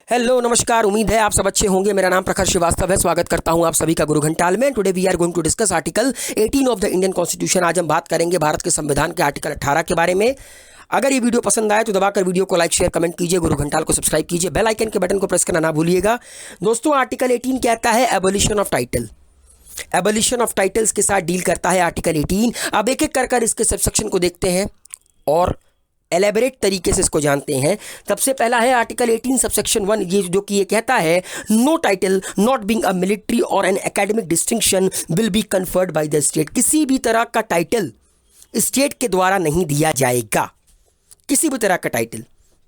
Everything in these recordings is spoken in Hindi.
हेलो नमस्कार। उम्मीद है आप सब अच्छे होंगे। मेरा नाम प्रखर श्रीवास्तव है। स्वागत करता हूं आप सभी का गुरु घंटाल में। Today we are going to discuss article 18 of the Indian constitution. आज हम बात करेंगे भारत के संविधान के आर्टिकल 18 के बारे में। अगर ये वीडियो पसंद आए तो दबाकर वीडियो को लाइक शेयर कमेंट कीजिए। गुरु घंटाल को सब्सक्राइब कीजिए। बेल आइकन के बटन को प्रेस करना ना भूलिएगा। दोस्तों, आर्टिकल 18 कहता है abolition of title. Abolition of titles के साथ डील करता है आर्टिकल 18। अब एक एक कर इसके सबसेक्शन को देखते हैं और एलेबरेट तरीके से इसको जानते हैं। सबसे पहला है आर्टिकल 18 सबसेक्शन 1, ये जो कि ये कहता है no title not being a military or an academic distinction will be conferred by the state. किसी भी तरह का टाइटल स्टेट के द्वारा नहीं दिया जाएगा, किसी भी तरह का टाइटल।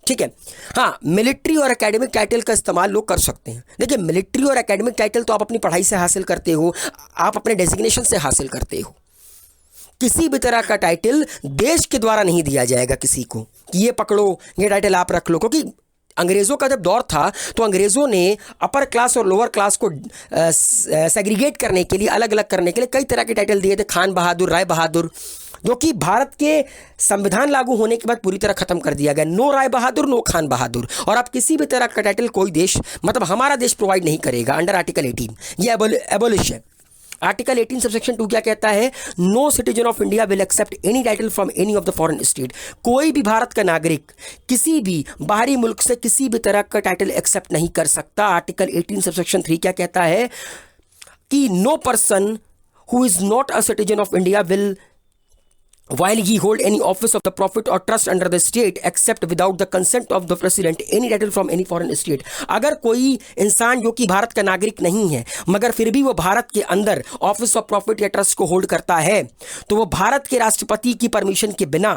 ठीक है, हाँ, मिलिट्री और एकेडमिक टाइटल का इस्तेमाल लोग कर सकते हैं। देखिए, मिलिट्री और एकेडमिक टाइटल तो आप अपनी पढ़ाई से हासिल करते हो, आप अपने डेजिग्नेशन से हासिल करते हो। किसी भी तरह का टाइटल देश के द्वारा नहीं दिया जाएगा किसी को कि ये पकड़ो, ये टाइटल आप रख लो। क्योंकि अंग्रेज़ों का जब दौर था तो अंग्रेज़ों ने अपर क्लास और लोअर क्लास को सेग्रीगेट करने के लिए, अलग अलग करने के लिए कई तरह के टाइटल दिए थे। खान बहादुर, राय बहादुर, जो कि भारत के संविधान लागू होने के बाद पूरी तरह खत्म कर दिया गया। नो राय बहादुर, नो खान बहादुर। और आप किसी भी तरह का टाइटल कोई देश, मतलब हमारा देश, प्रोवाइड नहीं करेगा अंडर आर्टिकल 18। ये एबोलिश है। आर्टिकल 18 सबसेक्शन 2 क्या कहता है? No citizen of India will accept any title from any of the foreign state. कोई भी भारत का नागरिक किसी भी बाहरी मुल्क से किसी भी तरह का टाइटल एक्सेप्ट नहीं कर सकता। आर्टिकल 18 सबसेक्शन 3 क्या कहता है कि no person who is not a citizen of India will while he hold any office of the profit or trust under the state except without the consent of the president any title from any foreign state। अगर कोई इंसान जो कि भारत का नागरिक नहीं है मगर फिर भी वो भारत के अंदर ऑफिस ऑफ प्रॉफिट या ट्रस्ट को होल्ड करता है तो वो भारत के राष्ट्रपति की परमिशन के बिना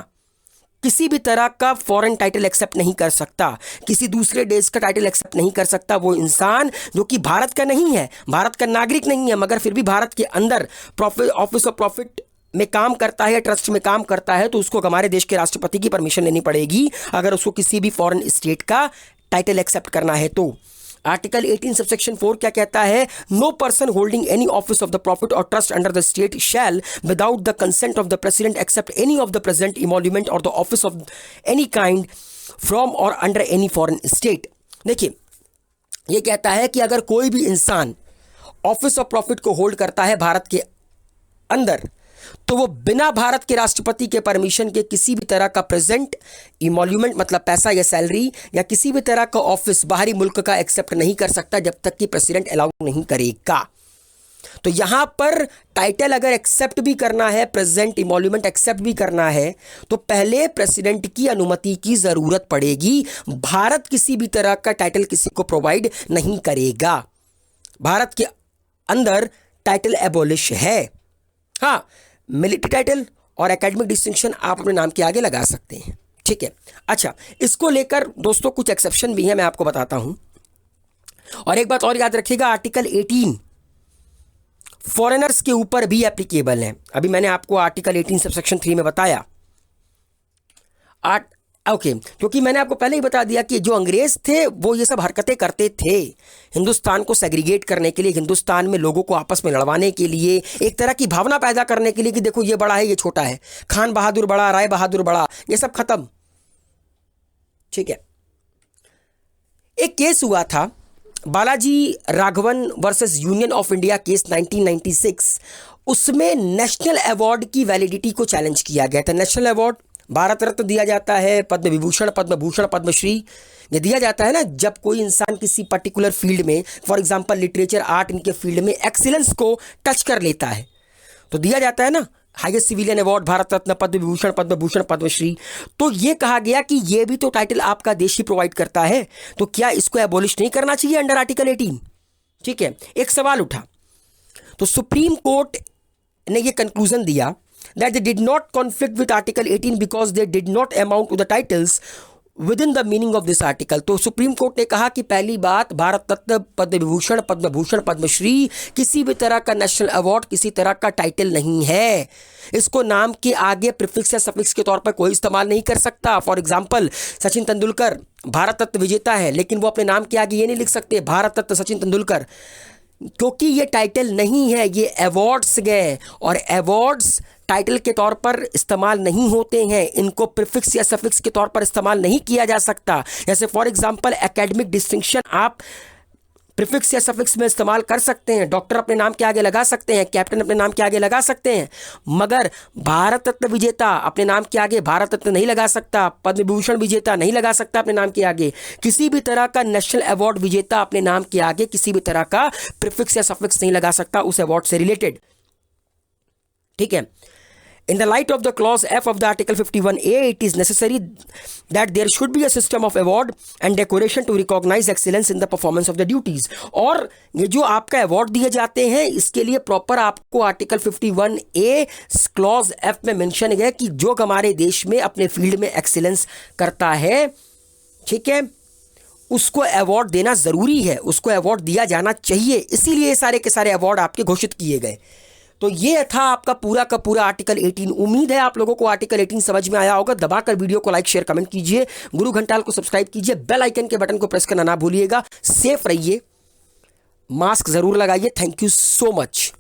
किसी भी तरह का फॉरेन टाइटल एक्सेप्ट नहीं कर सकता, किसी दूसरे देश का टाइटल एक्सेप्ट नहीं कर सकता। वो इंसान जो कि भारत का नहीं है, भारत का नागरिक नहीं है, मगर फिर भी भारत के अंदर ऑफिस ऑफ प्रॉफिट में काम करता है या ट्रस्ट में काम करता है, तो उसको हमारे देश के राष्ट्रपति की परमिशन लेनी पड़ेगी अगर उसको किसी भी फॉरेन स्टेट का टाइटल एक्सेप्ट करना है तो। आर्टिकल 18 सबसेक्शन 4 क्या कहता है? No person holding any office of the profit or trust under the state shall without the consent of the president accept any of the present emolument or the office of any kind from or under any foreign state. देखिए, यह कहता है कि अगर कोई भी इंसान ऑफिस ऑफ प्रॉफिट को होल्ड करता है भारत के अंदर तो वो बिना भारत के राष्ट्रपति के परमिशन के किसी भी तरह का प्रेजेंट इमोल्यूमेंट, मतलब पैसा या सैलरी, या किसी भी तरह का ऑफिस बाहरी मुल्क का एक्सेप्ट नहीं कर सकता जब तक कि प्रेसिडेंट अलाउ नहीं करेगा। तो यहां पर टाइटल अगर एक्सेप्ट भी करना है, प्रेजेंट इमोल्यूमेंट एक्सेप्ट भी करना है, तो पहले प्रेसिडेंट की अनुमति की जरूरत पड़ेगी। भारत किसी भी तरह का टाइटल किसी को प्रोवाइड नहीं करेगा। भारत के अंदर टाइटल एबोलिश है। हाँ, मिलिट्री टाइटल और एकेडमिक डिस्टिंक्शन आप अपने नाम के आगे लगा सकते हैं। ठीक है, अच्छा, इसको लेकर दोस्तों कुछ एक्सेप्शन भी है, मैं आपको बताता हूं। और एक बात और याद रखिएगा, आर्टिकल 18 फॉरेनर्स के ऊपर भी एप्लीकेबल है। अभी मैंने आपको आर्टिकल 18 सबसेक्शन 3 में बताया। ओके, क्योंकि मैंने आपको पहले ही बता दिया कि जो अंग्रेज थे वो ये सब हरकतें करते थे हिंदुस्तान को सेग्रीगेट करने के लिए, हिंदुस्तान में लोगों को आपस में लड़वाने के लिए, एक तरह की भावना पैदा करने के लिए कि देखो ये बड़ा है, ये छोटा है, खान बहादुर बड़ा, राय बहादुर बड़ा, ये सब खत्म। ठीक है, एक केस हुआ था Balaji Raghavan versus union of India case 1996। उसमें नेशनल अवार्ड की वैलिडिटी को चैलेंज किया गया था। नेशनल अवार्ड भारत रत्न दिया जाता है, पद्म विभूषण, पद्म भूषण, पद्मश्री, ये दिया जाता है ना जब कोई इंसान किसी पर्टिकुलर फील्ड में, फॉर एग्जांपल लिटरेचर, आर्ट, इनके फील्ड में एक्सीलेंस को टच कर लेता है तो दिया जाता है ना highest civilian award, Bharat Ratna, Padma Vibhushan, Padma Bhushan, Padmashri. तो ये कहा गया कि ये भी तो टाइटल आपका देश ही प्रोवाइड करता है, तो क्या इसको एबोलिश नहीं करना चाहिए अंडर आर्टिकल 18? ठीक है, एक सवाल उठा तो सुप्रीम कोर्ट ने ये कंक्लूजन दिया that they did not conflict with Article 18 because they did not amount to the titles within the meaning of this article। तो सुप्रीम कोर्ट ने कहा कि पहली बात, भारत रत्न, पद्म विभूषण, पद्म भूषण, पद्मश्री किसी भी तरह का नेशनल अवार्ड, किसी तरह का टाइटल नहीं है। इसको नाम के आगे प्रीफिक्स या सफिक्स के तौर पर कोई इस्तेमाल नहीं कर सकता। फॉर एग्जांपल, सचिन तेंदुलकर भारत रत्न विजेता है, लेकिन वो अपने नाम के आगे ये नहीं लिख सकते भारत रत्न सचिन तेंदुलकर। क्योंकि ये टाइटल नहीं है, ये अवार्ड्स गए, और अवार्ड्स टाइटल के तौर पर इस्तेमाल नहीं होते हैं, इनको प्रीफिक्स या सफिक्स के तौर पर इस्तेमाल नहीं किया जा सकता। जैसे फॉर एग्जांपल एकेडमिक डिस्टिंक्शन आप प्रीफिक्स या सफिक्स में इस्तेमाल कर सकते हैं, डॉक्टर अपने नाम के आगे लगा सकते हैं, कैप्टन अपने नाम के आगे लगा सकते हैं, मगर भारत रत्न विजेता अपने नाम के आगे भारत रत्न नहीं लगा सकता, पद्म विभूषण विजेता नहीं लगा सकता अपने नाम के आगे, किसी भी तरह का नेशनल अवार्ड विजेता अपने नाम के आगे किसी भी तरह का प्रीफिक्स या सफिक्स नहीं लगा सकता उस अवार्ड से रिलेटेड। ठीक है। In the light of the clause F of the Article 51A, it is necessary that there should be a system of award and decoration to recognize excellence in the performance of the duties. और ये जो आपका अवार्ड दिए जाते हैं इसके लिए प्रॉपर आपको आर्टिकल 51A क्लॉज F में मेंशन है कि जो हमारे देश में अपने फील्ड में एक्सीलेंस करता है, ठीक है, उसको अवार्ड देना ज़रूरी है, उसको अवार्ड दिया जाना चाहिए, इसीलिए सारे के सारे अवार्ड आपके घोषित किए गए। तो ये था आपका पूरा का पूरा आर्टिकल 18। उम्मीद है आप लोगों को आर्टिकल 18 समझ में आया होगा। दबाकर वीडियो को लाइक शेयर कमेंट कीजिए, गुरु घंटाल को सब्सक्राइब कीजिए, बेल आइकन के बटन को प्रेस करना ना भूलिएगा। सेफ रहिए, मास्क जरूर लगाइए। Thank you so much.